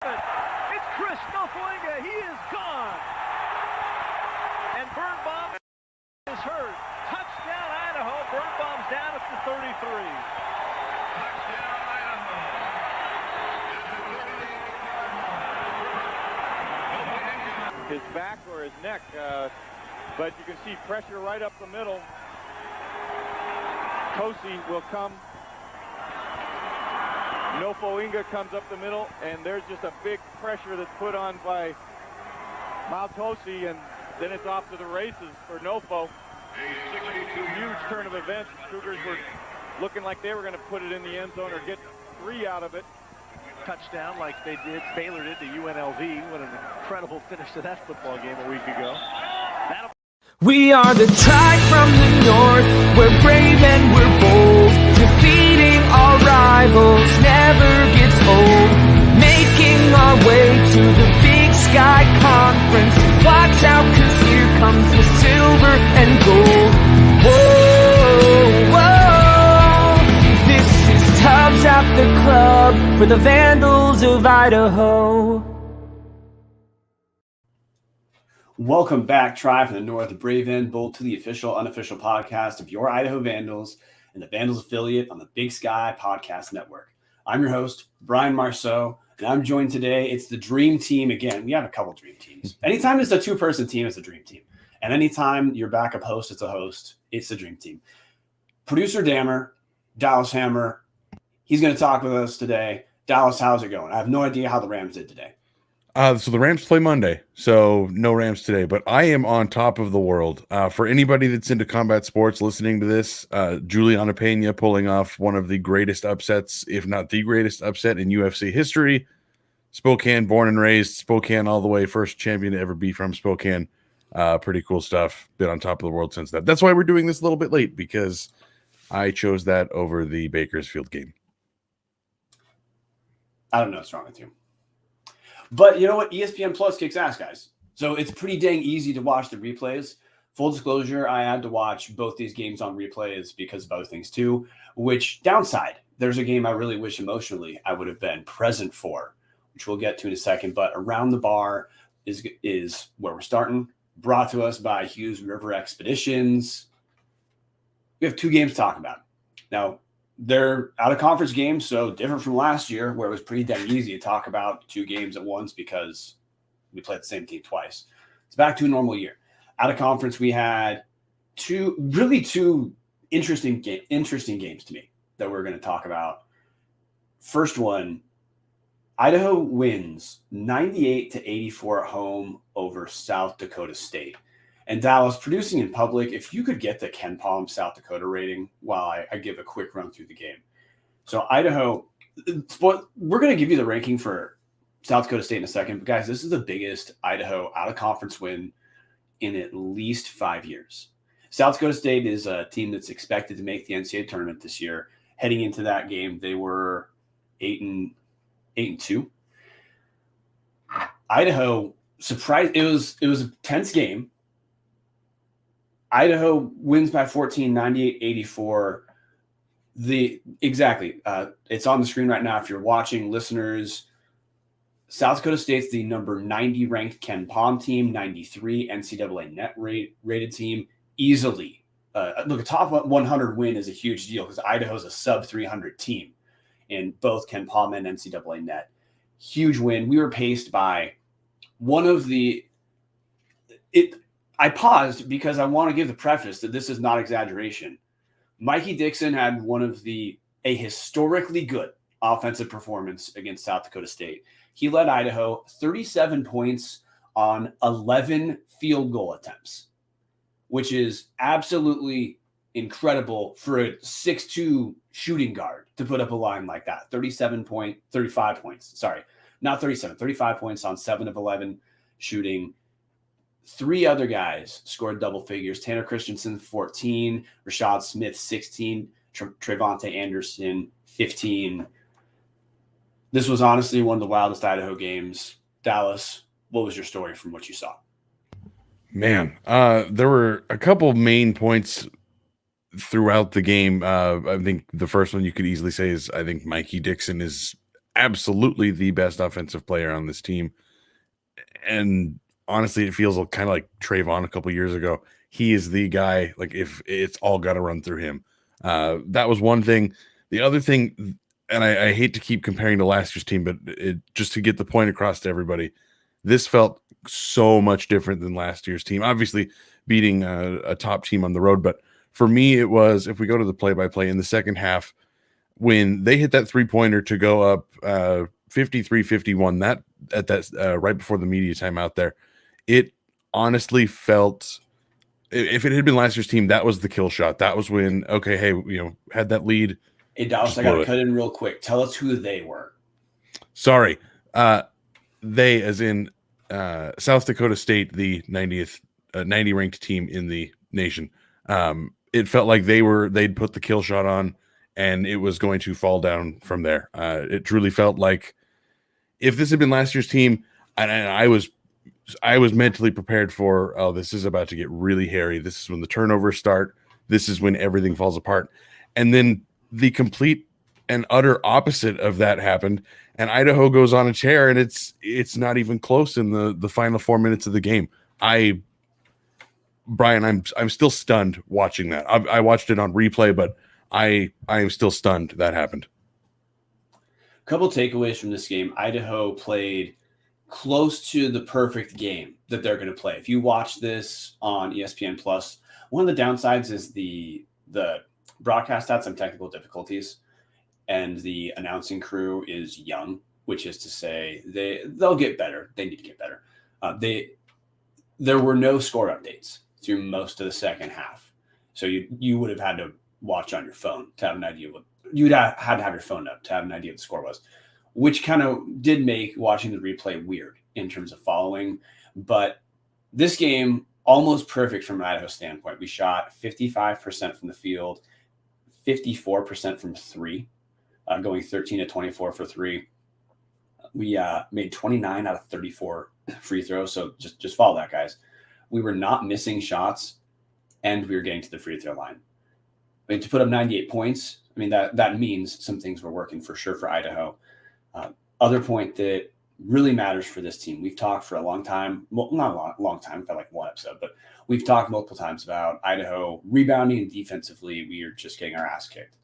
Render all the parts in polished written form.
It's Chris Nofoinga. He is gone. And Birnbaum is hurt. Touchdown, Idaho. Birnbaum's down at the 33. Touchdown, Idaho. His back or his neck, but you can see pressure right up the middle. Kosi will come. Nofoinga comes up the middle, and there's just a big pressure that's put on by Maltosi, and then it's off to the races for Nofo. Huge turn of events. Cougars were looking like they were going to put it in the end zone or get 3 out of it. Touchdown like they did. Baylor did to UNLV. What an incredible finish to that football game a week ago. We are the tide from the north. We're brave and we're bold. Defeating our rivals never gets old. Making our way to the Big Sky Conference. Watch out, 'cause here comes the silver and gold. Whoa, whoa. This is Tubbs at the club for the Vandals of Idaho. Welcome back, Tribe from the North, Brave and Bold, to the official, unofficial podcast of your Idaho Vandals and the Vandals affiliate on the Big Sky Podcast Network. I'm your host, Brian Marceau, and I'm joined today. It's the Dream Team again. We have a couple Dream Teams. Anytime it's a two-person team, it's a Dream Team. And anytime your backup host is a host, it's the Dream Team. Producer Dammer, Dallas Hammer, he's going to talk with us today. Dallas, how's it going? I have no idea how the Rams did today. So the Rams play Monday, so no Rams today, but I am on top of the world. For anybody that's into combat sports listening to this, Juliana Pena pulling off one of the greatest upsets, if not the greatest upset in UFC history. Spokane, born and raised, Spokane all the way, first champion to ever be from Spokane. Pretty cool stuff. Been on top of the world since that. That's why we're doing this a little bit late, because I chose that over the Bakersfield game. I don't know what's wrong with you. But you know what? ESPN Plus kicks ass, guys. So it's pretty dang easy to watch the replays. Full disclosure, I had to watch both these games on replays because of other things too, which downside, there's a game I really wish emotionally I would have been present for, which we'll get to in a second. But Around the Bar is where we're starting. Brought to us by Hughes River Expeditions. We have 2 games to talk about. Now, they're out of conference games, so different from last year where it was pretty damn easy to talk about 2 games at once because we played the same team twice. It's back to a normal year. Out of conference, we had two interesting games to me that we're going to talk about. First one, Idaho wins 98-84 at home over South Dakota State. And Dallas, producing in public, if you could get the Ken Palm South Dakota rating while I give a quick run through the game. So Idaho, we're going to give you the ranking for South Dakota State in a second. But guys, this is the biggest Idaho out-of-conference win in at least 5 years. South Dakota State is a team that's expected to make the NCAA tournament this year. Heading into that game, they were 8-2. Idaho, surprised. It was a tense game. Idaho wins by 14, 98-84. It's on the screen right now. If you're watching, listeners, South Dakota State's the number 90 ranked Ken Palm team, 93 NCAA net rated team, easily. Look, a top 100 win is a huge deal because Idaho's a sub 300 team in both Ken Palm and NCAA net. Huge win. We were paced by one of the I paused because I want to give the preface that this is not exaggeration. Mikey Dixon had a historically good offensive performance against South Dakota State. He led Idaho 37 points on 11 field goal attempts, which is absolutely incredible for a 6'2" shooting guard to put up a line like that. 35 points. Sorry, not 37, 35 points on 7 of 11 shooting. 3 other guys scored double figures. Tanner Christensen, 14. Rashad Smith, 16. Trevonte Anderson, 15. This was honestly one of the wildest Idaho games. Dallas, what was your story from what you saw? Man, there were a couple main points throughout the game. I think the first one you could easily say is I think Mikey Dixon is absolutely the best offensive player on this team. And honestly, it feels kind of like Trayvon a couple years ago. He is the guy, like if it's all got to run through him. That was one thing. The other thing, and I hate to keep comparing to last year's team, but just to get the point across to everybody, this felt so much different than last year's team. Obviously, beating a top team on the road, but for me, it was, if we go to the play-by-play in the second half, when they hit that three-pointer to go up 53-51, that at that right before the media timeout there, it honestly felt, if it had been last year's team, that was the kill shot. That was when, okay, hey, had that lead. Hey, Dallas, I got to cut in real quick. Tell us who they were. Sorry. They, as in South Dakota State, the 90 ranked team in the nation. It felt like they'd put the kill shot on, and it was going to fall down from there. It truly felt like if this had been last year's team, and I was mentally prepared for, oh, this is about to get really hairy. This is when the turnovers start. This is when everything falls apart. And then the complete and utter opposite of that happened, and Idaho goes on a tear, and it's not even close in the final 4 minutes of the game. Brian, I'm still stunned watching that. I watched it on replay, but I am still stunned that happened. A couple takeaways from this game. Idaho played close to the perfect game that they're going to play. If you watch this on ESPN Plus, one of the downsides is the broadcast had some technical difficulties, and the announcing crew is young, which is to say they'll get better. They need to get better. There were no score updates through most of the second half, so you would have had to watch on your phone to have an idea what you'd had to have your phone up to have an idea what the score was, which kind of did make watching the replay weird in terms of following. But this game, almost perfect from an Idaho standpoint. We shot 55% from the field, 54% from three, going 13 to 24 for three. We made 29 out of 34 free throws. So just follow that, guys. We were not missing shots, and we were getting to the free throw line. I mean, to put up 98 points, I mean, that means some things were working for sure for Idaho. Other point that really matters for this team, we've talked for a long time, well, not a long time, for like one episode, but we've talked multiple times about Idaho rebounding, and defensively, we are just getting our ass kicked.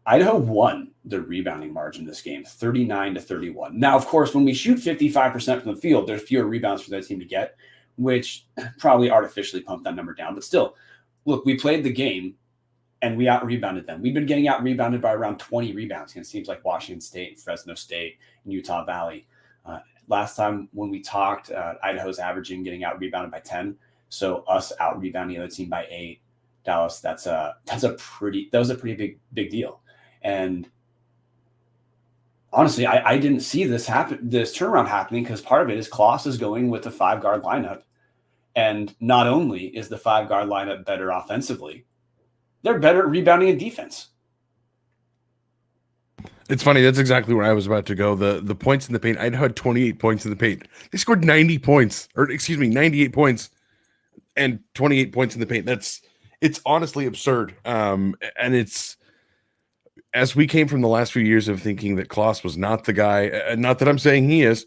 Idaho won the rebounding margin this game, 39 to 31. Now, of course, when we shoot 55% from the field, there's fewer rebounds for that team to get, which probably artificially pumped that number down. But still, look, we played the game, and we out-rebounded them. We've been getting out-rebounded by around 20 rebounds. And it seems like Washington State, Fresno State, and Utah Valley. Last time when we talked, Idaho's averaging getting out-rebounded by 10. So us out-rebounding the other team by 8. Dallas, that was a pretty big deal. And honestly, I didn't see this turnaround happening, because part of it is Kloss is going with the 5-guard lineup. And not only is the 5-guard lineup better offensively, they're better at rebounding and defense. It's funny. That's exactly where I was about to go. The points in the paint. Idaho had 28 points in the paint. They scored 98 points and 28 points in the paint. It's honestly absurd. And it's, as we came from the last few years of thinking that Kloss was not the guy, not that I'm saying he is,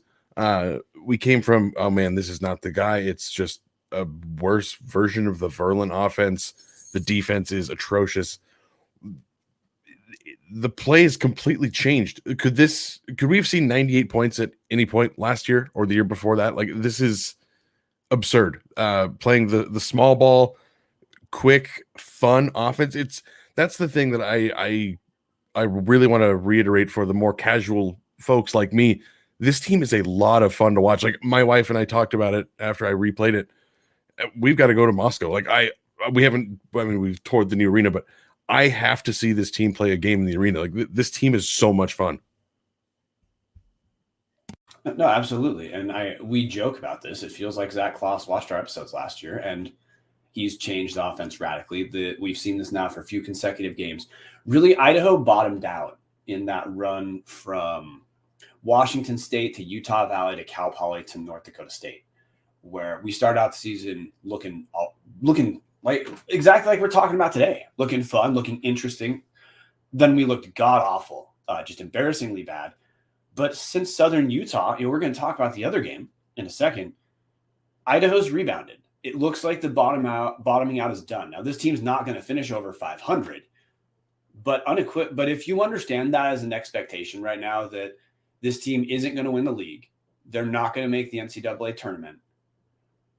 we came from, oh man, this is not the guy. It's just a worse version of the Verlin offense. The defense is atrocious. The play is completely changed. Could we have seen 98 points at any point last year or the year before that? Like, this is absurd. Playing the small ball, quick, fun offense. That's the thing that I really want to reiterate for the more casual folks like me. This team is a lot of fun to watch. Like, my wife and I talked about it after I replayed it. We've got to go to Moscow. Like, we've toured the new arena, but I have to see this team play a game in the arena. Like, this team is so much fun. No, absolutely. And we joke about this. It feels like Zach Kloss watched our episodes last year, and he's changed the offense radically. We've seen this now for a few consecutive games. Really, Idaho bottomed out in that run from Washington State to Utah Valley to Cal Poly to North Dakota State, where we started out the season looking like exactly like we're talking about today, looking fun, looking interesting. Then we looked god awful just embarrassingly bad. But since Southern Utah, we're going to talk about the other game in a second. Idaho's rebounded. It looks like the bottoming out is done. Now, this team's not going to finish over 500, but unequipped. But if you understand that as an expectation right now, that this team isn't going to win the league, they're not going to make the NCAA tournament,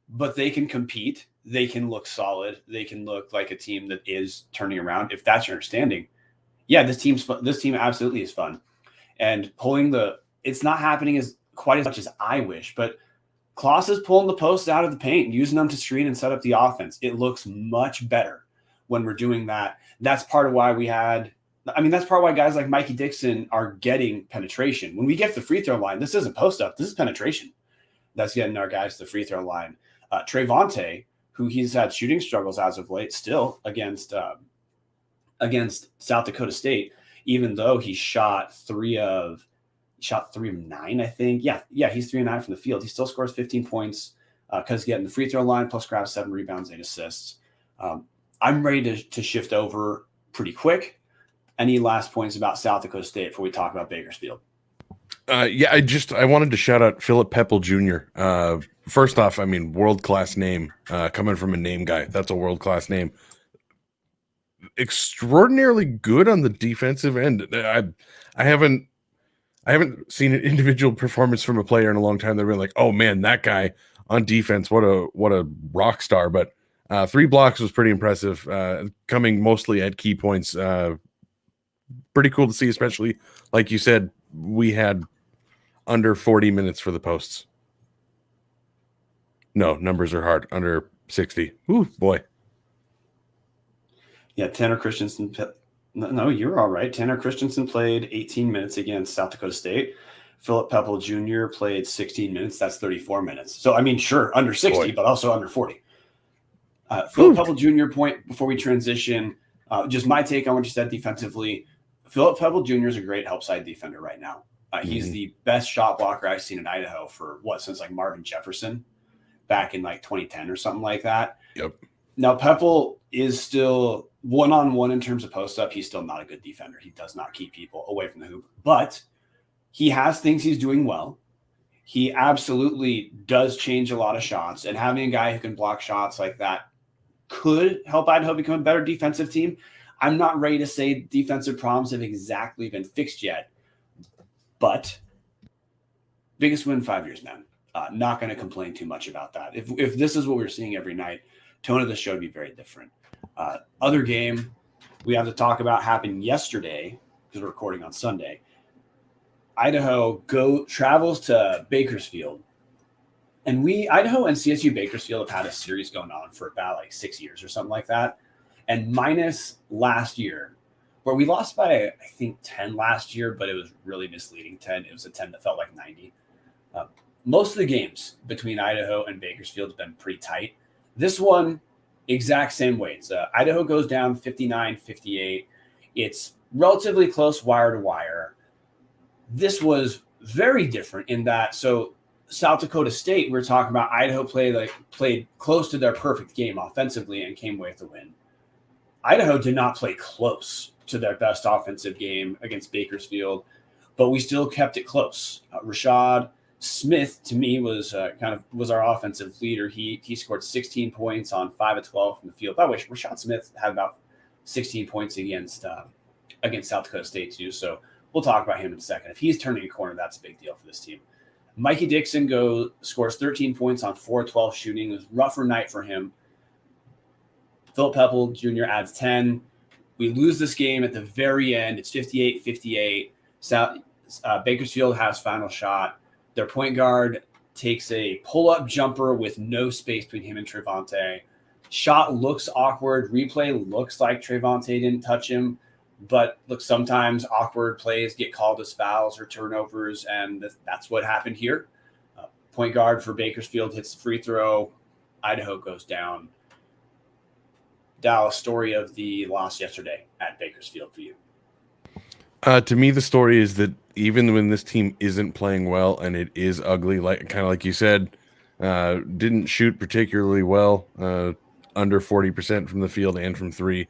but they can compete. They can look solid. They can look like a team that is turning around. If that's your understanding, yeah, this team absolutely is fun. And it's not happening as quite as much as I wish, but Klaus is pulling the posts out of the paint, using them to screen and set up the offense. It looks much better when we're doing that. That's part of why that's part of why guys like Mikey Dixon are getting penetration. When we get to the free throw line, this isn't post up. This is penetration. That's getting our guys to the free throw line. Trevante, who he's had shooting struggles as of late, still against South Dakota State, even though he shot 3 of 9, I think. Yeah, he's 3 of 9 from the field. He still scores 15 points because getting the free throw line, plus grabs 7 rebounds, 8 assists. I'm ready to shift over pretty quick. Any last points about South Dakota State before we talk about Bakersfield? I wanted to shout out Philip Pepple Jr. First off, world-class name, coming from a name guy. That's a world-class name. Extraordinarily good on the defensive end. I haven't seen an individual performance from a player in a long time that been like, oh man, that guy on defense, what a rock star. But 3 blocks was pretty impressive, coming mostly at key points. Pretty cool to see, especially like you said, we had under 40 minutes for the posts. No, numbers are hard. Under 60. Ooh, boy. Yeah, Tanner Christensen. No, you're all right. Tanner Christensen played 18 minutes against South Dakota State. Philip Pepple Jr. played 16 minutes. That's 34 minutes. So, sure, under 60, but also under 40. Philip Pepple Jr. point before we transition. Just my take on what you said defensively. Philip Pepple Jr. is a great help side defender right now. He's the best shot blocker I've seen in Idaho since Marvin Jefferson back in 2010 or something like that. Yep. Now, Pepple is still one-on-one in terms of post-up. He's still not a good defender. He does not keep people away from the hoop. But he has things he's doing well. He absolutely does change a lot of shots. And having a guy who can block shots like that could help Idaho become a better defensive team. I'm not ready to say defensive problems have exactly been fixed yet. But biggest win in 5 years, man. Not going to complain too much about that. If this is what we're seeing every night, tone of the show would be very different. Other game we have to talk about happened yesterday because we're recording on Sunday. Idaho travels to Bakersfield, and Idaho and CSU Bakersfield have had a series going on for about 6 years or something like that. And minus last year, where we lost by I think 10 last year, but it was really misleading 10. It was a 10 that felt like 90. Most of the games between Idaho and Bakersfield have been pretty tight. This one, exact same weights. Idaho goes down 59-58. It's relatively close wire to wire. This was very different in that. So South Dakota State, we're talking about Idaho played close to their perfect game offensively and came away with the win. Idaho did not play close to their best offensive game against Bakersfield, but we still kept it close. Rashad Smith, to me, was our offensive leader. He scored 16 points on 5 of 12 from the field. By the way, Rashad Smith had about 16 points against South Dakota State too. So we'll talk about him in a second. If he's turning a corner, that's a big deal for this team. Mikey Dixon scores 13 points on 4 of 12 shooting. It was a rougher night for him. Philip Pepple Jr. adds 10. We lose this game at the very end. It's 58-58. Bakersfield has final shot. Their point guard takes a pull-up jumper with no space between him and Trevante. Shot looks awkward. Replay looks like Trevante didn't touch him. But look, sometimes awkward plays get called as fouls or turnovers, and that's what happened here. Point guard for Bakersfield hits the free throw. Idaho goes down. Dallas, story of the loss yesterday at Bakersfield for you. To me, the story is that even when this team isn't playing well and it is ugly, like you said, didn't shoot particularly well, under 40% from the field and from 3,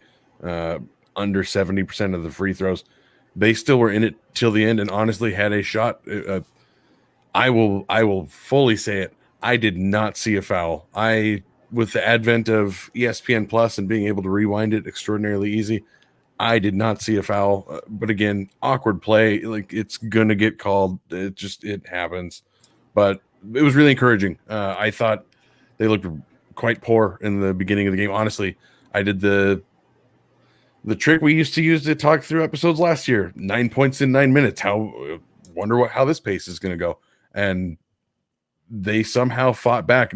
under 70% of the free throws. they still were in it till the end and honestly had a shot. I will fully say it. I did not see a foul. With the advent of ESPN Plus and being able to rewind it extraordinarily easy, I did not see a foul. But again, awkward play, like it's gonna get called. It happens. But it was really encouraging. I thought they looked quite poor in the beginning of the game. Honestly, I did the trick we used to use to talk through episodes last year. 9 points in 9 minutes. How this pace is going to go. And they somehow fought back.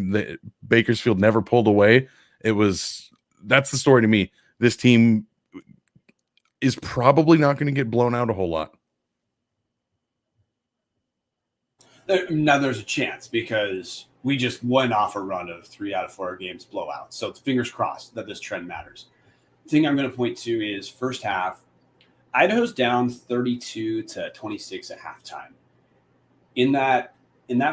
Bakersfield never pulled away. That's the story to me. This team is probably not going to get blown out a whole lot. Now there's a chance because we just went off a run of 3 out of 4 games blowout. So it's fingers crossed that this trend matters. The thing I'm going to point to is first half, Idaho's down 32-26 at halftime. In that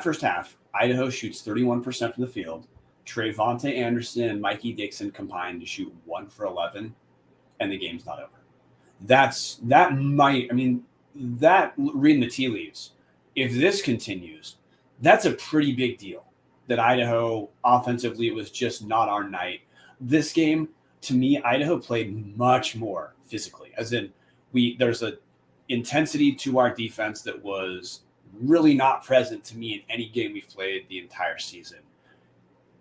first half, Idaho shoots 31% from the field. Trevonte Anderson and Mikey Dixon combined to shoot 1 for 11, and the game's not over. Reading the tea leaves, if this continues, that's a pretty big deal. That Idaho offensively was just not our night. This game, to me, Idaho played much more physically, as in there's a intensity to our defense that was really not present to me in any game we've played the entire season.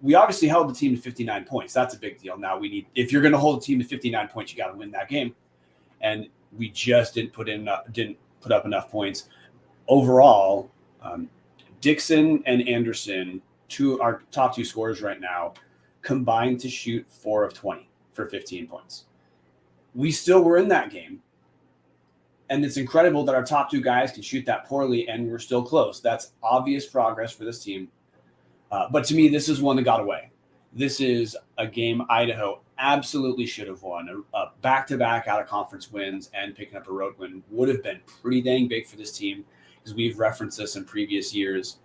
We obviously held the team to 59 points. That's a big deal. Now if you're going to hold a team to 59 points, you got to win that game. And we just didn't put up enough points. Overall, Dixon and Anderson, our top 2 scorers right now, combined to shoot 4 of 20 for 15 points. We still were in that game. And it's incredible that our top 2 guys can shoot that poorly, and we're still close. That's obvious progress for this team. But to me, this is one that got away. This is a game Idaho absolutely should have won. A back-to-back out-of-conference wins and picking up a road win would have been pretty dang big for this team, because we've referenced this in previous years.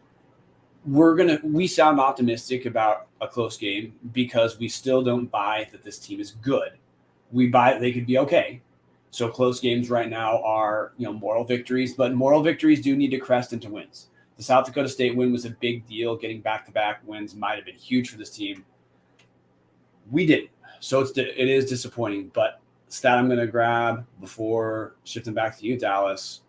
We sound optimistic about a close game because we still don't buy that this team is good. We buy they could be okay. So close games right now are, moral victories, but moral victories do need to crest into wins. The South Dakota State win was a big deal. Getting back-to-back wins might have been huge for this team. We didn't. So it is disappointing, but stat I'm going to grab before shifting back to you, Dallas.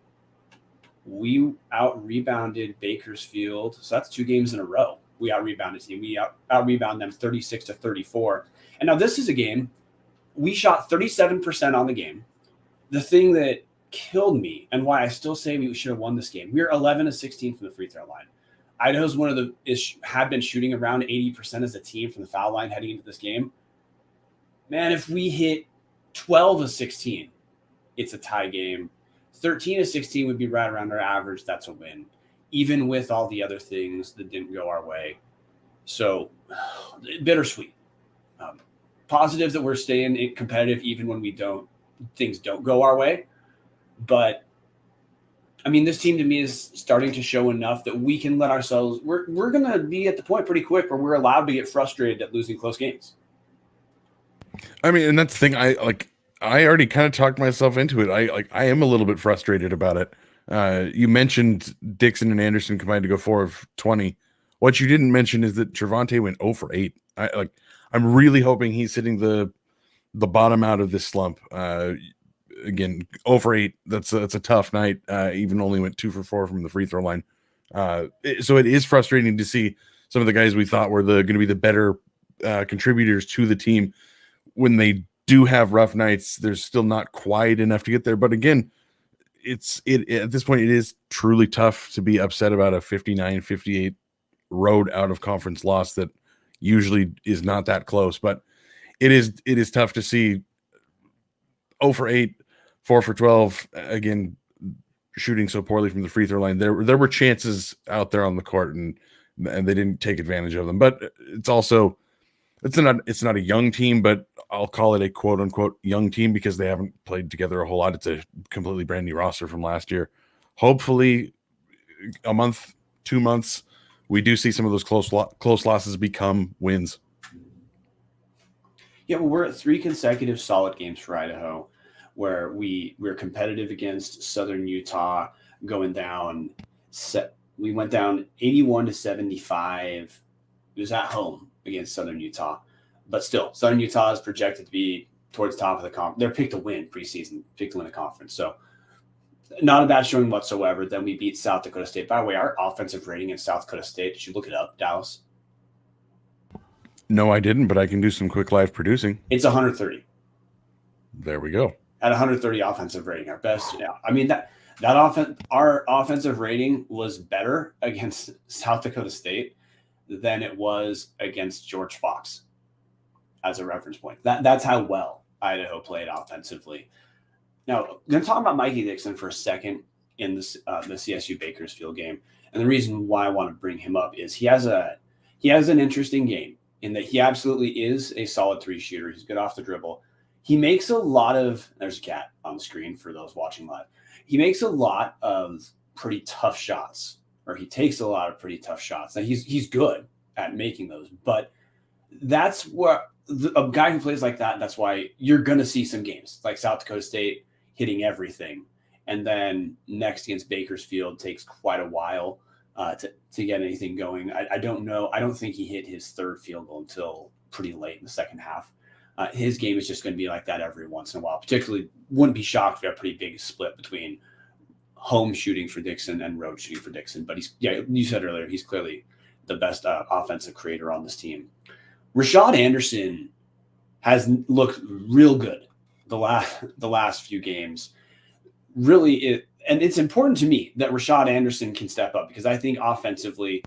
We out-rebounded Bakersfield. So that's 2 games in a row. We out-rebounded team. We out-rebound them 36-34. And now this is a game. We shot 37% on the game. The thing that killed me and why I still say we should have won this game, we were 11-16 from the free throw line. Idaho's have been shooting around 80% as a team from the foul line heading into this game. Man, if we hit 12-16, it's a tie game. 13-16 would be right around our average. That's a win, even with all the other things that didn't go our way. So bittersweet. Positive that we're staying competitive even when things don't go our way. But I mean, this team to me is starting to show enough that we can let ourselves. We're going to be at the point pretty quick where we're allowed to get frustrated at losing close games. I mean, and that's the thing. I already kind of talked myself into it. I am a little bit frustrated about it. You mentioned Dixon and Anderson combined to go 4 of 20. What you didn't mention is that Trevonte went 0 for 8. I'm really hoping he's hitting the bottom out of this slump. Again, 0 for 8. That's a tough night. Even only went 2 for 4 from the free throw line. So it is frustrating to see some of the guys we thought were going to be the better contributors to the team. When they do have rough nights, there's still not quite enough to get there. But again, at this point, it is truly tough to be upset about a 59-58 road out of conference loss that usually is not that close. But it is tough to see 0 for 8, 4 for 12. Again, shooting so poorly from the free throw line. There were chances out there on the court, and they didn't take advantage of them. But it's not a young team, but I'll call it a quote unquote young team because they haven't played together a whole lot. It's a completely brand new roster from last year. Hopefully a month, 2 months, we do see some of those close losses become wins. Yeah, well, we're at 3 consecutive solid games for Idaho. where we're competitive against Southern Utah, going down. We went down 81-75. It was at home against Southern Utah, but still, Southern Utah is projected to be towards the top of the conference. They're picked to win preseason, picked to win the conference. So not a bad showing whatsoever. Then we beat South Dakota State. By the way, our offensive rating in South Dakota State, did you look it up, Dallas? No, I didn't, but I can do some quick live producing. It's 130. There we go. At 130 offensive rating, our best. Yeah, I mean that our offensive rating was better against South Dakota State than it was against George Fox, as a reference point. That's how well Idaho played offensively. Now, I'm going to talk about Mikey Dixon for a second in this the CSU Bakersfield game, and the reason why I want to bring him up is he has an interesting game in that he absolutely is a solid 3 shooter. He's good off the dribble. He makes a lot of, there's a cat on the screen for those watching live. He makes a lot of pretty tough shots, or he takes a lot of pretty tough shots. Now he's good at making those, but that's what a guy who plays like that, that's why you're going to see some games like South Dakota State hitting everything. And then next against Bakersfield takes quite a while to get anything going. I don't know. I don't think he hit his 3rd field goal until pretty late in the second half. His game is just going to be like that every once in a while. Particularly, wouldn't be shocked if we had a pretty big split between home shooting for Dixon and road shooting for Dixon. But you said earlier, he's clearly the best offensive creator on this team. Rashad Anderson has looked real good the last few games. Really, and it's important to me that Rashad Anderson can step up because I think offensively,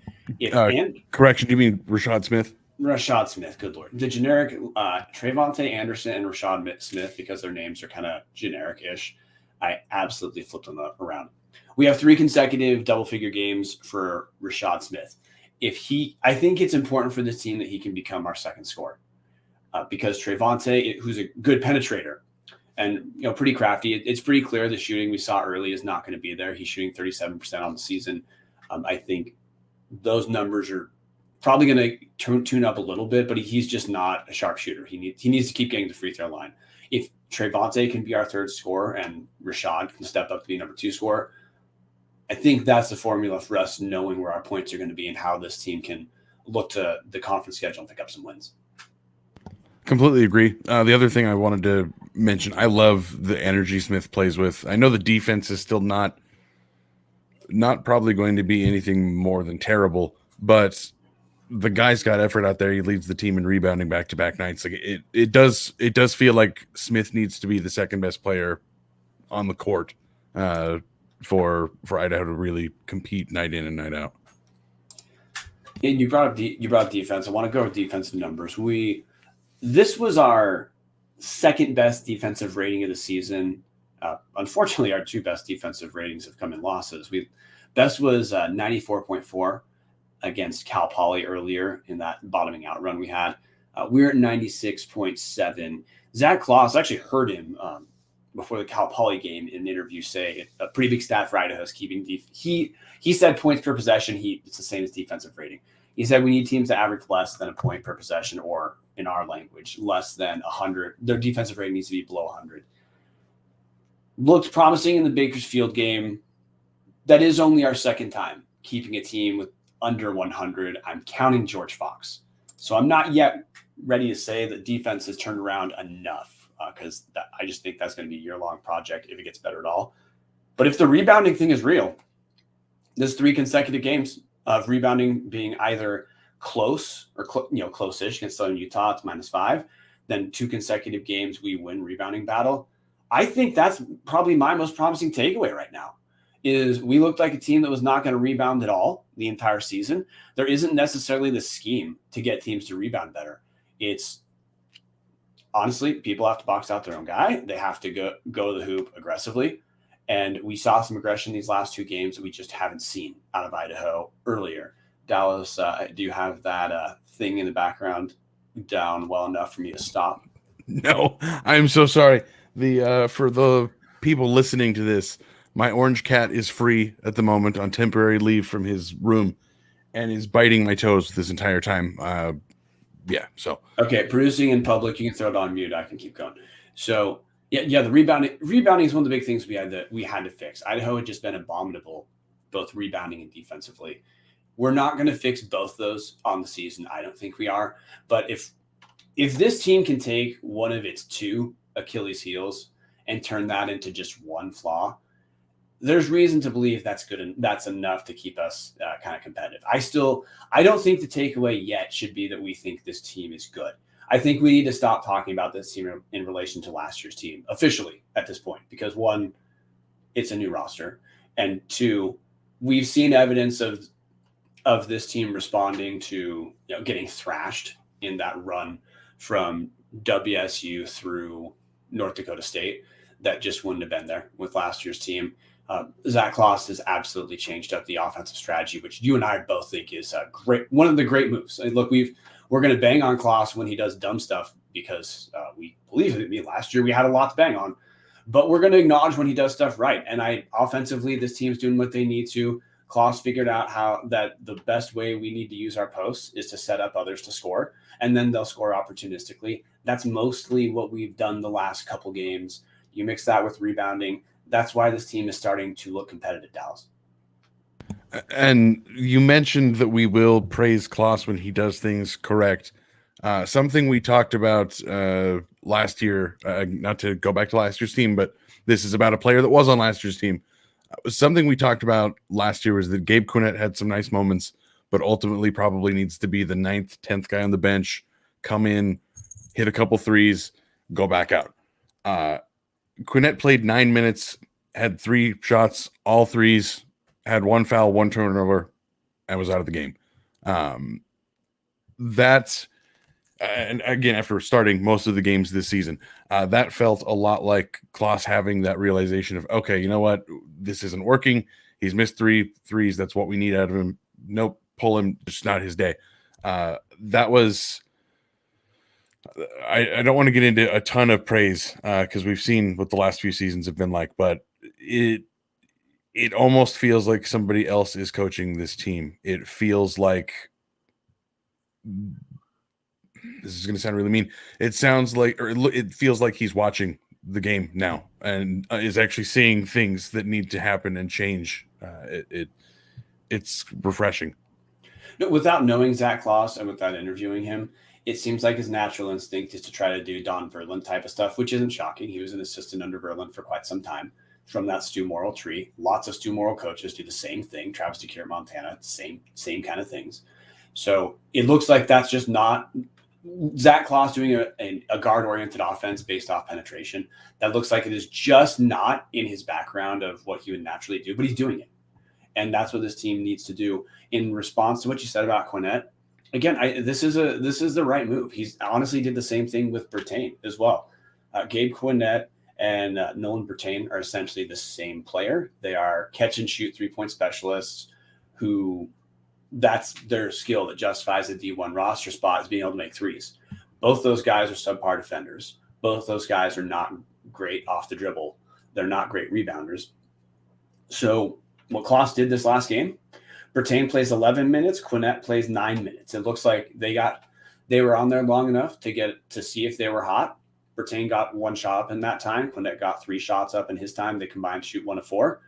correction, do you mean Rashad Smith? Rashad Smith, good Lord. The generic Trayvonte Anderson and Rashad Smith, because their names are kind of generic-ish, I absolutely flipped them around. We have 3 consecutive double-figure games for Rashad Smith. I think it's important for this team that he can become our second scorer because Trayvonte, who's a good penetrator and pretty crafty, it's pretty clear the shooting we saw early is not going to be there. He's shooting 37% on the season. I think those numbers are probably going to tune up a little bit, but he's just not a sharp shooter. He needs to keep getting the free throw line. If Trayvonte can be our 3rd scorer and Rashad can step up to be number 2 scorer, I think that's the formula for us knowing where our points are going to be and how this team can look to the conference schedule and pick up some wins. Completely agree. The other thing I wanted to mention, I love the energy Smith plays with. I know the defense is still not probably going to be anything more than terrible, but the guy's got effort out there. He leads the team in rebounding back-to-back nights. Like it does feel like Smith needs to be the second best player on the court for Idaho to really compete night in and night out. And you brought up defense. I want to go with defensive numbers. This was our 2nd best defensive rating of the season. Unfortunately, our 2 best defensive ratings have come in losses. Best was 94.4 against Cal Poly earlier in that bottoming out run we had. We're at 96.7. Zach Kloss, I actually heard him before the Cal Poly game in an interview say a pretty big stat for Idaho is keeping he said points per possession. It's the same as defensive rating. He said we need teams to average less than a point per possession, or in our language, less than 100. Their defensive rating needs to be below 100. Looked promising in the Bakersfield game. That is only our 2nd time keeping a team with under 100. I'm counting George Fox. So I'm not yet ready to say that defense has turned around enough because I just think that's going to be a year-long project if it gets better at all. But if the rebounding thing is real, there's 3 consecutive games of rebounding being either close or close-ish against Southern Utah. It's -5. Then 2 consecutive games we win rebounding battle. I think that's probably my most promising takeaway right now. Is we looked like a team that was not going to rebound at all the entire season. There isn't necessarily the scheme to get teams to rebound better. It's honestly, people have to box out their own guy. They have to go to the hoop aggressively. And we saw some aggression these last 2 games that we just haven't seen out of Idaho earlier. Dallas, do you have that thing in the background down well enough for me to stop? No, I'm so sorry. For the people listening to this, my orange cat is free at the moment on temporary leave from his room and is biting my toes this entire time. So. Okay, producing in public, you can throw it on mute. I can keep going. So, Yeah. The rebounding is one of the big things we had to fix. Idaho had just been abominable, both rebounding and defensively. We're not going to fix both those on the season. I don't think we are. But if this team can take one of its two Achilles heels and turn that into just one flaw, there's reason to believe that's good and that's enough to keep us kind of competitive. I don't think the takeaway yet should be that we think this team is good. I think we need to stop talking about this team in relation to last year's team officially at this point, because one, it's a new roster, and two, we've seen evidence of this team responding to getting thrashed in that run from WSU through North Dakota State that just wouldn't have been there with last year's team. Zach Kloss has absolutely changed up the offensive strategy, which you and I both think is one of the great moves. And look, we're going to bang on Kloss when he does dumb stuff because we believe it. I mean, last year we had a lot to bang on, but we're going to acknowledge when he does stuff right. And offensively, this team's doing what they need to. Kloss figured out how that the best way we need to use our posts is to set up others to score, and then they'll score opportunistically. That's mostly what we've done the last couple games. You mix that with rebounding. That's why this team is starting to look competitive, Dallas. And you mentioned that we will praise Kloss when he does things correct. Something we talked about last year, not to go back to last year's team, but this is about a player that was on last year's team. Something we talked about last year was that Gabe Quinnett had some nice moments, but ultimately probably needs to be the 9th, 10th guy on the bench, come in, hit a couple threes, go back out. Quinnett played 9 minutes, had 3 shots, all threes, had 1 foul, 1 turnover, and was out of the game. And again, after starting most of the games this season, that felt a lot like Kloss having that realization of, okay, you know what? This isn't working. He's missed 3 threes. That's what we need out of him. Nope, pull him. It's not his day. That was... I don't want to get into a ton of praise because we've seen what the last few seasons have been like, but it almost feels like somebody else is coaching this team. It feels like, this is going to sound really mean, it feels like he's watching the game now and is actually seeing things that need to happen and change. It's refreshing. No, without knowing Zach Kloss and without interviewing him, it seems like his natural instinct is to try to do Don Verlin type of stuff, which isn't shocking. He was an assistant under Verlin for quite some time from that Stu Morrill tree. Lots of Stu Morrill coaches do the same thing. Travis DeCuire, Montana, same kind of things. So it looks like that's just not Zach Kloss doing a guard-oriented offense based off penetration. That looks like it is just not in his background of what he would naturally do, but he's doing it. And that's what this team needs to do. In response to what you said about Quinnett, again, this is the right move. He's honestly did the same thing with Bertain as well. Gabe Quinnett and Nolan Bertain are essentially the same player. They are catch and shoot 3-point specialists who that's their skill that justifies a D1 roster spot is being able to make threes. Both those guys are subpar defenders. Both those guys are not great off the dribble. They're not great rebounders. So what Kloss did this last game, Bertain plays 11 minutes, Quinnett plays 9 minutes. It looks like they were on there long enough to see if they were hot. Bertain got 1 shot up in that time. Quinnett got 3 shots up in his time. They combined to shoot 1 of 4.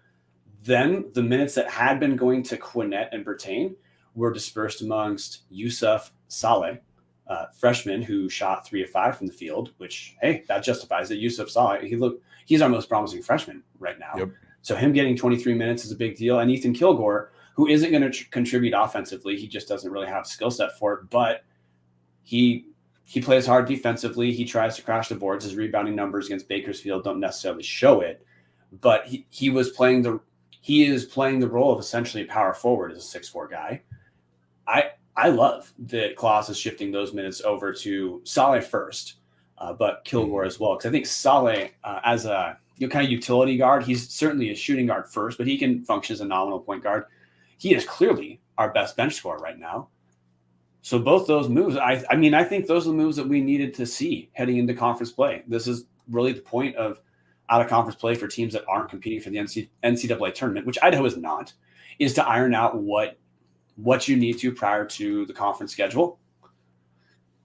Then the minutes that had been going to Quinnett and Bertain were dispersed amongst Yusuf Saleh, freshman who shot 3 of 5 from the field, which, hey, that justifies it. Yusuf Saleh, he's our most promising freshman right now. Yep. So him getting 23 minutes is a big deal. And Ethan Kilgore, who isn't going to contribute offensively, he just doesn't really have skill set for it, but he plays hard defensively. He tries to crash the boards. His rebounding numbers against Bakersfield don't necessarily show it, but he is playing the role of essentially a power forward as a 6'4" guy. I love that Kloss is shifting those minutes over to Saleh first, but Kilgore as well. Because I think Saleh, as a kind of utility guard, he's certainly a shooting guard first, but he can function as a nominal point guard. He is clearly our best bench scorer right now. So both those moves, I think those are the moves that we needed to see heading into conference play. This is really the point of out-of-conference play for teams that aren't competing for the NCAA tournament, which Idaho is not, is to iron out what you need to prior to the conference schedule.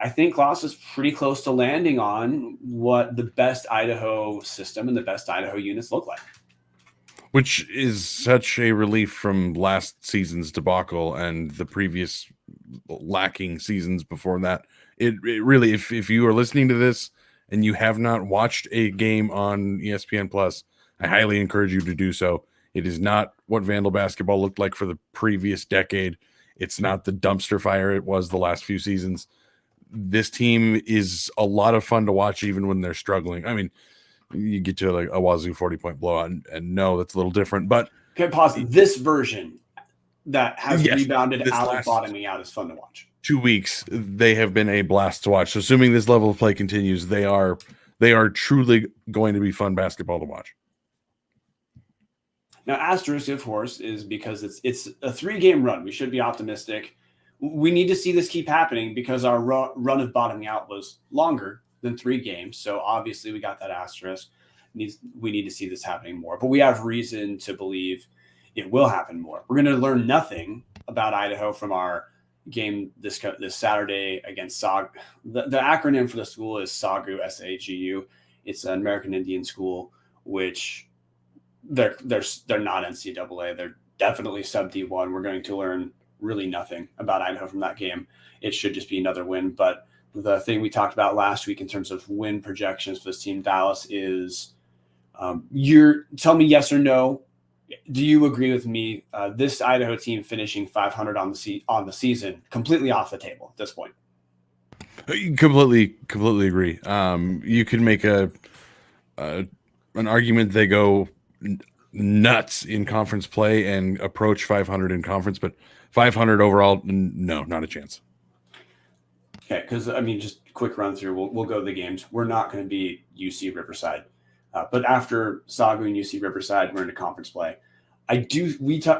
I think Klaus is pretty close to landing on what the best Idaho system and the best Idaho units look like. Which is such a relief from last season's debacle and the previous lacking seasons before that. It really, if you are listening to this and you have not watched a game on ESPN Plus, I highly encourage you to do so. It is not what Vandal basketball looked like for the previous decade. It's not the dumpster fire it was the last few seasons. This team is a lot of fun to watch, even when they're struggling. I mean, you get to like a Wazoo 40-point blowout, and no, that's a little different. But okay, pause. This version that has rebounded out of last bottoming out is fun to watch. 2 weeks, they have been a blast to watch. So assuming this level of play continues, they are truly going to be fun basketball to watch. Now, asterisk, of course, is because it's a 3-game run. We should be optimistic. We need to see this keep happening because our run of bottoming out was longer than 3 games. So obviously we got that asterisk. We need to see this happening more. But we have reason to believe it will happen more. We're going to learn nothing about Idaho from our game this Saturday against SAG. The acronym for the school is SAGU, SAGU. It's an American Indian school, which they're not NCAA. They're definitely sub D1. We're going to learn really nothing about Idaho from that game. It should just be another win. But the thing we talked about last week in terms of win projections for this team, Dallas, is tell me yes or no. Do you agree with me? This Idaho team finishing 500 on the season completely off the table at this point. Completely agree. You could make an argument they go nuts in conference play and approach 500 in conference, but 500 overall, no, not a chance. Okay, because I mean, just quick run through. We'll go to the games. We're not going to be UC Riverside, but after Sagu and UC Riverside, we're into conference play.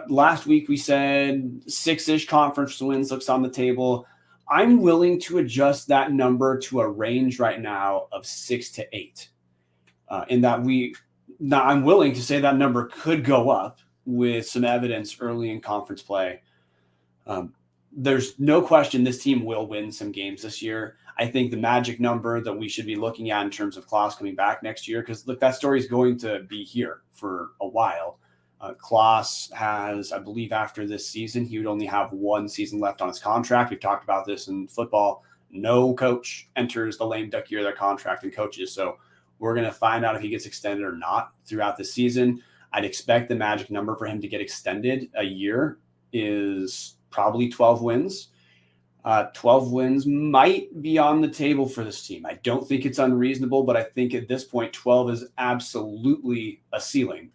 Last week we said 6-ish conference wins looks on the table. I'm willing to adjust that number to a range right now of 6 to 8. I'm willing to say that number could go up with some evidence early in conference play. There's no question this team will win some games this year. I think the magic number that we should be looking at in terms of Klaus coming back next year, because look, that story is going to be here for a while. Klaus has, I believe, after this season, he would only have 1 season left on his contract. We've talked about this in football. No coach enters the lame duck year of their contract and coaches. So we're going to find out if he gets extended or not throughout the season. I'd expect the magic number for him to get extended a year is probably 12 wins. 12 wins might be on the table for this team. I don't think it's unreasonable, but I think at this point, 12 is absolutely a ceiling.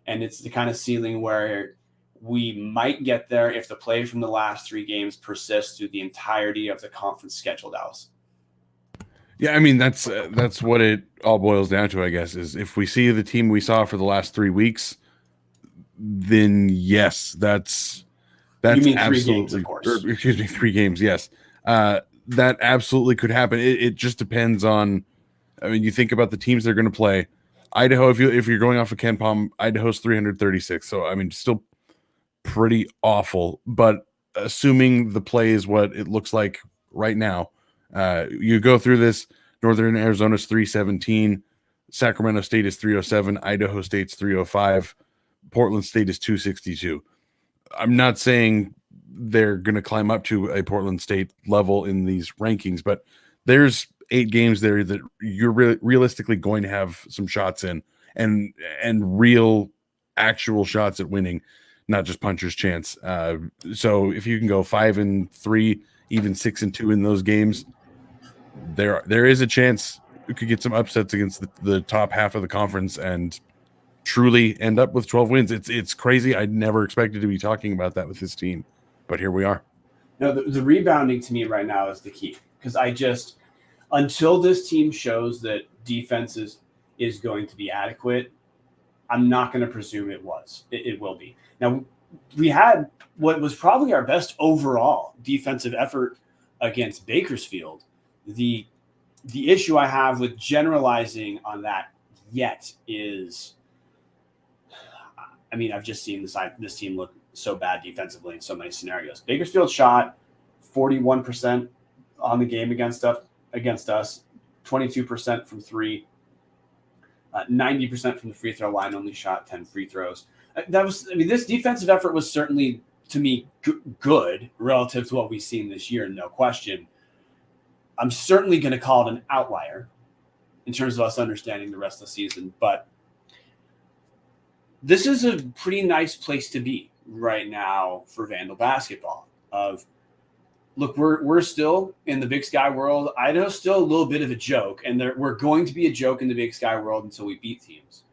And it's the kind of ceiling where we might get there if the play from the last 3 games persists through the entirety of the conference schedule, Dallas. Yeah, I mean, that's what it all boils down to, I guess, is if we see the team we saw for the last 3 weeks, then yes, that's you mean absolutely, 3 games, of course. 3 games, yes. That absolutely could happen. It just depends on, I mean, you think about the teams they're going to play. Idaho, if you're going off of Ken Palm, Idaho's 336. So, I mean, still pretty awful. But assuming the play is what it looks like right now, you go through this, Northern Arizona's 317, Sacramento State is 307, Idaho State's 305, Portland State is 262. I'm not saying they're going to climb up to a Portland State level in these rankings, but there's 8 games there that you're realistically going to have some shots in and real actual shots at winning, not just puncher's chance. So if you can go 5-3, even 6-2 in those games, there is a chance you could get some upsets against the top half of the conference and truly end up with 12 wins. It's crazy. I never expected to be talking about that with this team, but here we are. No, the rebounding to me right now is the key, because until this team shows that defense is going to be adequate, I'm not going to presume it will be. Now, we had what was probably our best overall defensive effort against Bakersfield. The issue I have with generalizing on that yet is, I mean, I've just seen this team look so bad defensively in so many scenarios. Bakersfield shot 41% on the game against us, 22% from three, 90% from the free throw line, only shot 10 free throws. This defensive effort was certainly, to me, good relative to what we've seen this year, no question. I'm certainly going to call it an outlier in terms of us understanding the rest of the season, but this is a pretty nice place to be right now for Vandal basketball. Look, we're still in the Big Sky world. Idaho's still a little bit of a joke, and we're going to be a joke in the Big Sky world until we beat teams.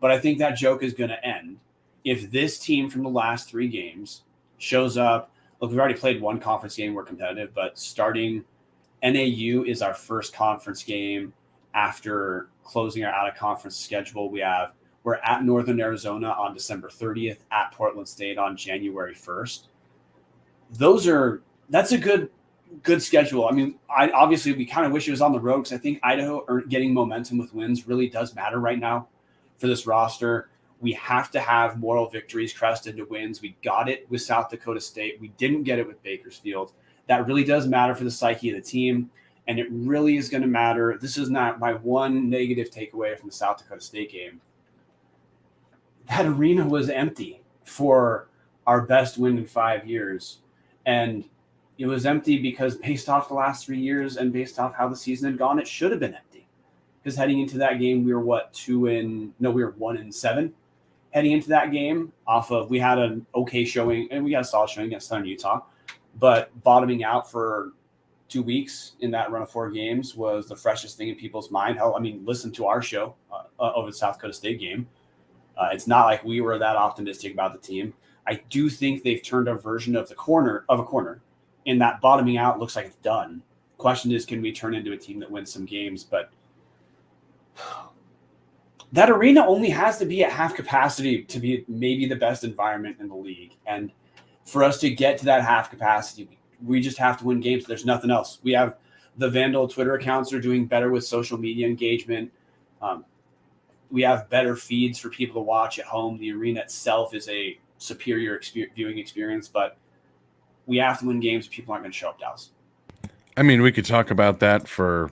But I think that joke is going to end if this team from the last 3 games shows up. Look, we've already played one conference game. We're competitive, but starting NAU is our first conference game after closing our out-of-conference schedule. We're at Northern Arizona on December 30th, at Portland State on January 1st. That's a good schedule. I mean, obviously we kind of wish it was on the road because I think Idaho getting momentum with wins really does matter right now for this roster. We have to have moral victories crest into wins. We got it with South Dakota State. We didn't get it with Bakersfield. That really does matter for the psyche of the team, and it really is going to matter. This is not my one negative takeaway from the South Dakota State game. That arena was empty for our best win in 5 years, and it was empty because based off the last 3 years and based off how the season had gone, it should have been empty. Because heading into that game, we were 1-7. Heading into that game, we had an okay showing, and we got a solid showing against Southern Utah, but bottoming out for 2 weeks in that run of 4 games was the freshest thing in people's mind. Hell, I mean, listen to our show over the South Dakota State game. It's not like we were that optimistic about the team. I do think they've turned a version of a corner, in that bottoming out looks like it's done. Question is, can we turn into a team that wins some games? But that arena only has to be at half capacity to be maybe the best environment in the league. And for us to get to that half capacity, we just have to win games. There's nothing else. We have the Vandal Twitter accounts are doing better with social media engagement. We have better feeds for people to watch at home. The arena itself is a superior viewing experience, but we have to win games. People aren't going to show up, Dallas. I mean, we could talk about that for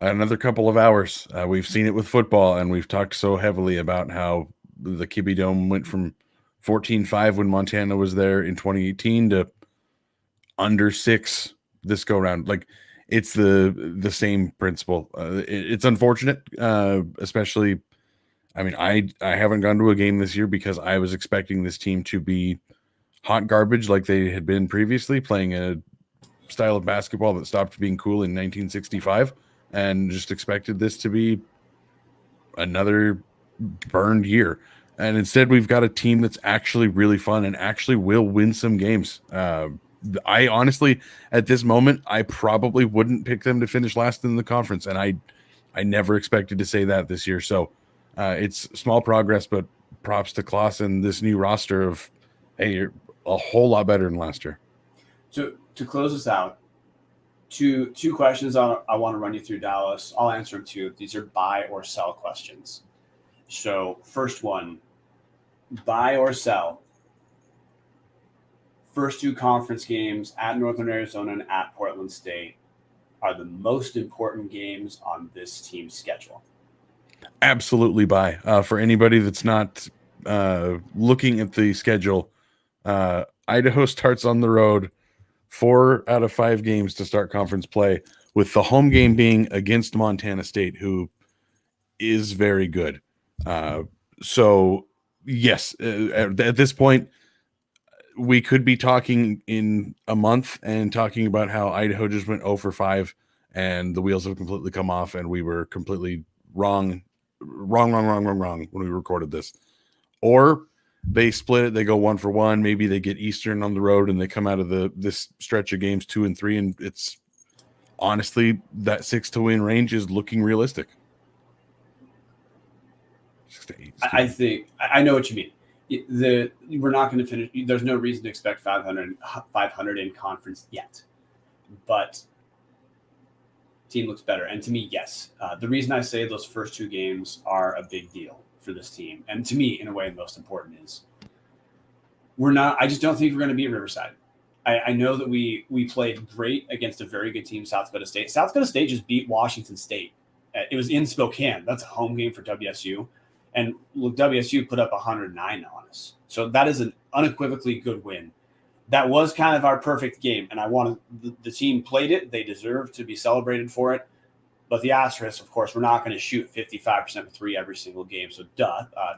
another couple of hours. We've seen it with football, and we've talked so heavily about how the Kibbe Dome went from 14-5 when Montana was there in 2018 to under 6 this go round. Like, it's the same principle. It's unfortunate, especially. I mean, I haven't gone to a game this year because I was expecting this team to be hot garbage like they had been previously, playing a style of basketball that stopped being cool in 1965, and just expected this to be another burned year. And instead, we've got a team that's actually really fun and actually will win some games. I honestly, at this moment, I probably wouldn't pick them to finish last in the conference, and I never expected to say that this year. So it's small progress, but props to Klaus and this new roster of, hey, you're a whole lot better than last year. So to close this out, two questions I want to run you through, Dallas. I'll answer them too. These are buy or sell questions. So first one, buy or sell. First 2 conference games at Northern Arizona and at Portland State are the most important games on this team's schedule. Absolutely buy. For anybody that's not looking at the schedule, Idaho starts on the road 4 out of 5 games to start conference play, with the home game being against Montana State, who is very good. So yes, at this point, we could be talking in a month and talking about how Idaho just went 0 for 5 and the wheels have completely come off and we were completely wrong when we recorded this. Or they split it, they go 1 for 1, maybe they get Eastern on the road and they come out of this stretch of games 2 and 3, and it's honestly that 6-win range is looking realistic. 6 to 8. I think I know what you mean. We're not going to finish. There's no reason to expect 500 in conference yet, but team looks better. And to me, yes, the reason I say those first 2 games are a big deal for this team, and to me, in a way, most important is I just don't think we're going to beat Riverside. I know that we played great against a very good team, South Dakota State. South Dakota State just beat Washington State. It was in Spokane. That's a home game for WSU. And look, WSU put up 109 on us. So that is an unequivocally good win. That was kind of our perfect game. And I wanted the team played it. They deserve to be celebrated for it. But the asterisk, of course, we're not going to shoot 55% of three every single game. So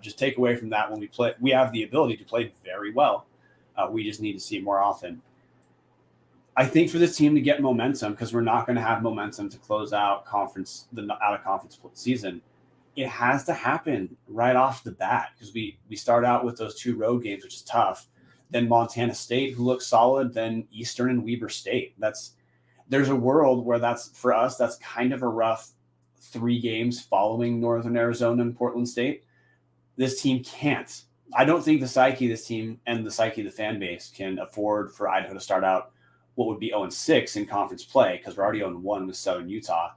just take away from that when we play. We have the ability to play very well. We just need to see it more often. I think for this team to get momentum, because we're not going to have momentum to close out the out-of-conference season, it has to happen right off the bat because we start out with those 2 road games, which is tough. Then Montana State, who looks solid, then Eastern and Weber State. There's a world where for us, that's kind of a rough 3 games following Northern Arizona and Portland State. This team can't. I don't think the psyche of this team and the psyche of the fan base can afford for Idaho to start out what would be 0-6 in conference play because we're already 0-1 with Southern Utah.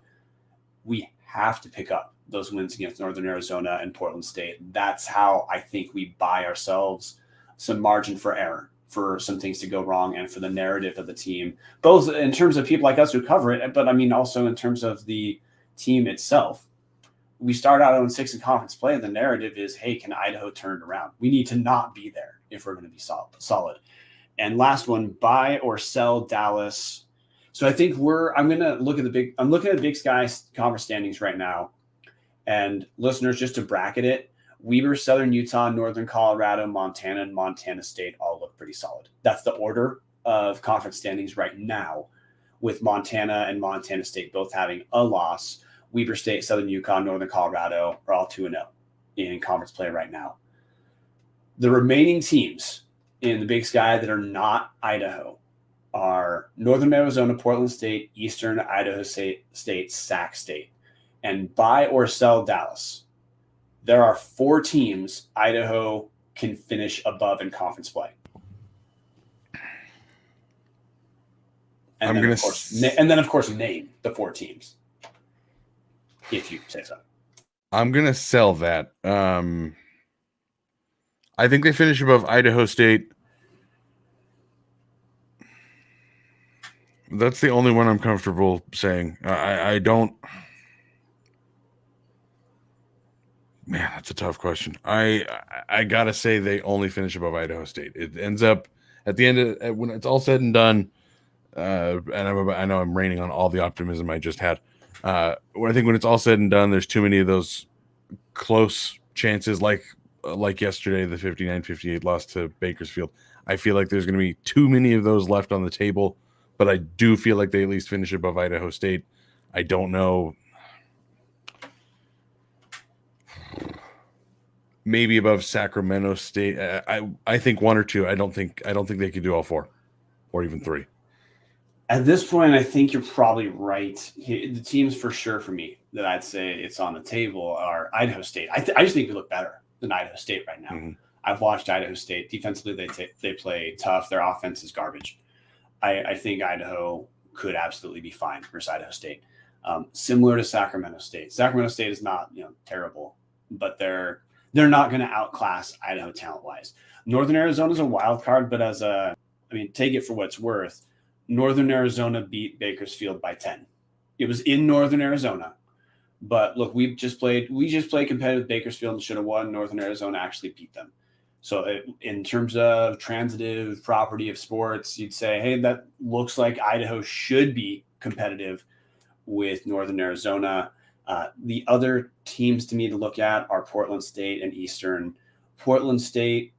We have to pick up those wins against Northern Arizona and Portland State. That's how I think we buy ourselves some margin for error, for some things to go wrong, and for the narrative of the team, both in terms of people like us who cover it, but I mean also in terms of the team itself. We start out 0-6 in conference play, and the narrative is, hey, can Idaho turn it around? We need to not be there if we're going to be solid. And last one, buy or sell Dallas. So I think I'm looking at Big Sky conference standings right now. And listeners, just to bracket it, Weber, Southern Utah, Northern Colorado, Montana, and Montana State all look pretty solid. That's the order of conference standings right now, with Montana and Montana State both having a loss. Weber State, Southern Utah, Northern Colorado are all 2-0 in conference play right now. The remaining teams in the Big Sky that are not Idaho are Northern Arizona, Portland State, Eastern Idaho State, Sac State. And buy or sell Dallas. There are 4 teams Idaho can finish above in conference play. And then, of course, name the 4 teams, if you say so. I'm going to sell that. I think they finish above Idaho State. That's the only one I'm comfortable saying. I don't. Man, that's a tough question. I gotta say they only finish above Idaho State. It ends up at the end of when it's all said and done. And I know I'm raining on all the optimism I just had. I think when it's all said and done, there's too many of those close chances, like yesterday, the 59-58 loss to Bakersfield. I feel like there's going to be too many of those left on the table, but I do feel like they at least finish above Idaho State. I don't know. Maybe above Sacramento State. I think 1 or 2. I don't think they could do all 4 or even 3. At this point, I think you're probably right. The teams for sure for me that I'd say it's on the table are Idaho State. I just think we look better than Idaho State right now. Mm-hmm. I've watched Idaho State. Defensively, they play tough. Their offense is garbage. I think Idaho could absolutely be fine versus Idaho State. Similar to Sacramento State. Sacramento State is not terrible, but they're not going to outclass Idaho talent-wise. Northern Arizona is a wild card, but take it for what it's worth. Northern Arizona beat Bakersfield by 10. It was in Northern Arizona, but look, we just played competitive with Bakersfield and should have won. Northern Arizona actually beat them. So in terms of transitive property of sports, you'd say, hey, that looks like Idaho should be competitive with Northern Arizona. The other teams to me to look at are Portland State and Eastern. Portland State,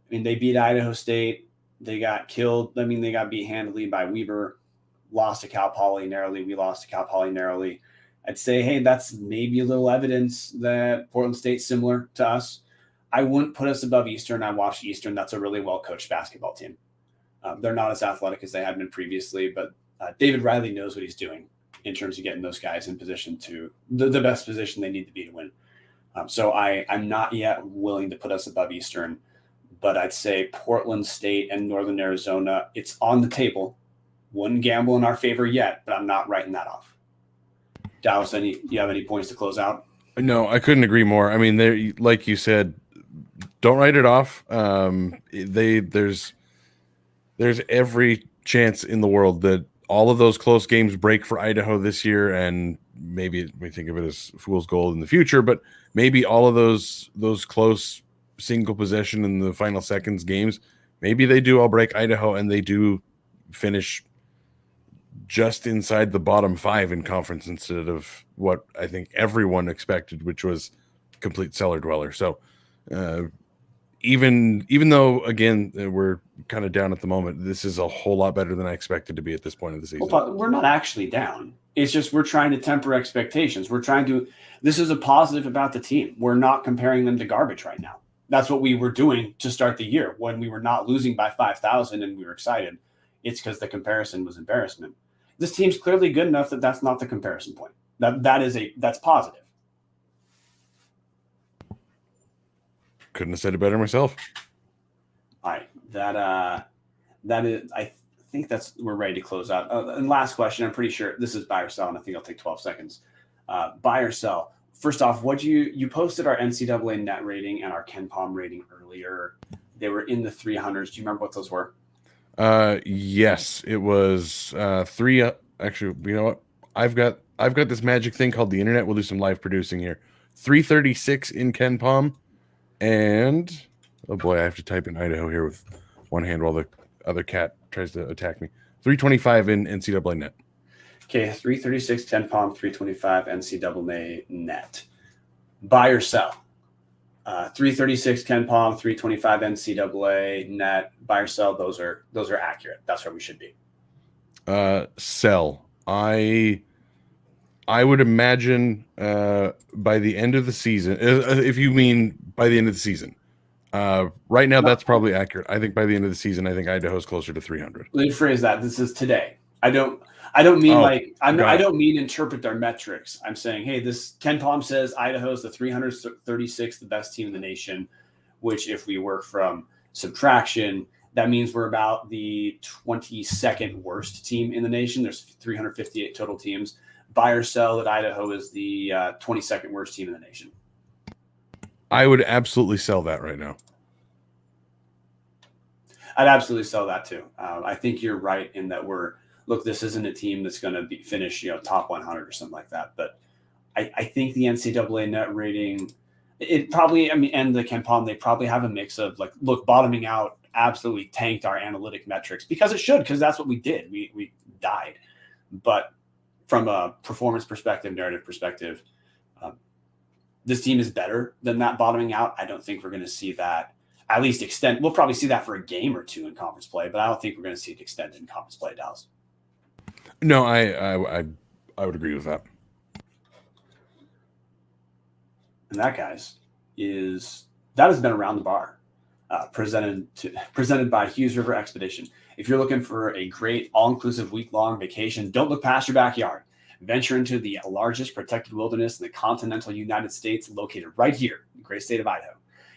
they beat Idaho State. They got killed. They got beat handily by Weber, lost to Cal Poly narrowly. We lost to Cal Poly narrowly. I'd say, hey, that's maybe a little evidence that Portland State's similar to us. I wouldn't put us above Eastern. I watched Eastern. That's a really well-coached basketball team. They're not as athletic as they had been previously, but David Riley knows what he's doing in terms of getting those guys in position to the best position they need to be to win. So I'm not yet willing to put us above Eastern, but I'd say Portland State and Northern Arizona, it's on the table. Wouldn't gamble in our favor yet, but I'm not writing that off. Dallas, do you have any points to close out? No, I couldn't agree more. Like you said, don't write it off. There's there's every chance in the world that all of those close games break for Idaho this year, and maybe we think of it as fool's gold in the future, but maybe all of those close single possession in the final seconds games, maybe they do all break Idaho and they do finish just inside the bottom 5 in conference instead of what I think everyone expected, which was complete cellar dweller. So even though, again, we're kind of down at the moment, this is a whole lot better than I expected to be at this point of the season. Well, we're not actually down. It's just we're trying to temper expectations. This is a positive about the team. We're not comparing them to garbage right now. That's what we were doing to start the year when we were not losing by 5,000 and we were excited. It's because the comparison was embarrassment. This team's clearly good enough that that's not the comparison point. That's positive. Couldn't have said it better myself. All right, that is. I think we're ready to close out. And last question. I'm pretty sure this is buy or sell, and I think I'll take 12 seconds. Buy or sell. First off, you posted our NCAA net rating and our KenPom rating earlier. They were in the 300s. Do you remember what those were? Yes, it was 3. Actually, you know what? I've got this magic thing called the internet. We'll do some live producing here. 336 in KenPom, and oh boy, I have to type in Idaho here with one hand while the other cat tries to attack me. 325 in NCAA net. Okay, 336 KenPom, 325 NCAA net. Buy or sell? 336 KenPom, 325 NCAA net. Buy or sell? Those are accurate. That's where we should be. Sell. I would imagine by the end of the season, if you mean by the end of the season. Right now, that's probably accurate. I think by the end of the season, I think Idaho's closer to 300. Let me phrase that. This is today. I don't mean I don't mean interpret our metrics. I'm saying, hey, this KenPom says Idaho's the 336th, the best team in the nation, which if we work from subtraction, that means we're about the 22nd worst team in the nation. There's 358 total teams. Buy or sell that Idaho is the 22nd worst team in the nation. I would absolutely sell that right now. I'd absolutely sell that too. I think you're right in that this isn't a team that's going to finish, top 100 or something like that. But I think the NCAA net rating, and the KenPom, they probably have a mix of bottoming out absolutely tanked our analytic metrics because that's what we did. We died. But from a performance perspective, narrative perspective, this team is better than that bottoming out. I don't think we're going to see that at least extend. We'll probably see that for a game or two in conference play, but I don't think we're going to see it extended in conference play, Dallas. No, I would agree with that. And that, guys, that has been Around the Bar, presented by Hughes River Expedition. If you're looking for a great all-inclusive week-long vacation, don't look past your backyard. Venture into the largest protected wilderness in the continental United States, located right here in the great state of Idaho.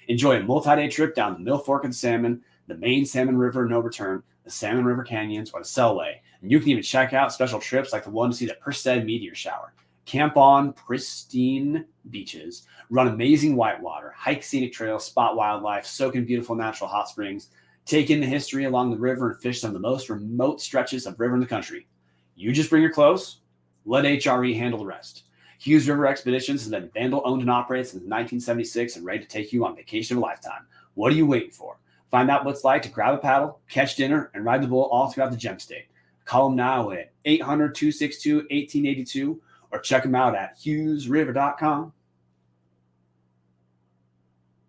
Enjoy a multi-day trip down the Mill Fork of the Salmon, the main Salmon River no return, the Salmon River Canyons, or the Selway. And you can even check out special trips like the one to see the Perced meteor shower. Camp on pristine beaches, run amazing whitewater, hike scenic trails, spot wildlife, soak in beautiful natural hot springs, take in the history along the river, and fish some of the most remote stretches of river in the country. You just bring your clothes. Let HRE handle the rest. Hughes River Expeditions has been Vandal-owned and operated since 1976 and ready to take you on vacation of a lifetime. What are you waiting for? Find out what it's like to grab a paddle, catch dinner, and ride the bull all throughout the Gem State. Call them now at 800-262-1882 or check them out at hughesriver.com.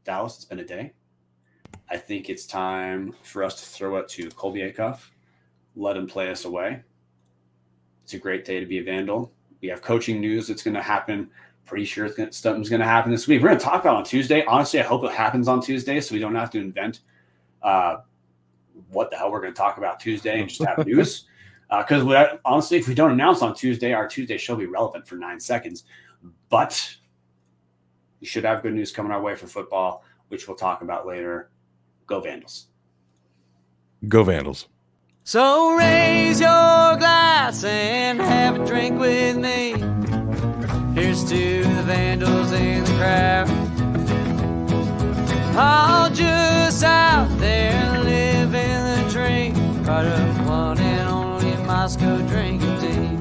Dallas, it's been a day. I think it's time for us to throw it to Colby Acuff. Let him play us away. It's a great day to be a Vandal. We have coaching news that's going to happen. Pretty sure something's going to happen this week. We're going to talk about it on Tuesday. Honestly, I hope it happens on Tuesday so we don't have to invent what the hell we're going to talk about Tuesday and just have news. Because honestly, if we don't announce on Tuesday, our Tuesday show will be relevant for 9 seconds. But we should have good news coming our way for football, which we'll talk about later. Go Vandals. Go Vandals. So raise your glass and have a drink with me. Here's to the Vandals in the crowd. I'll just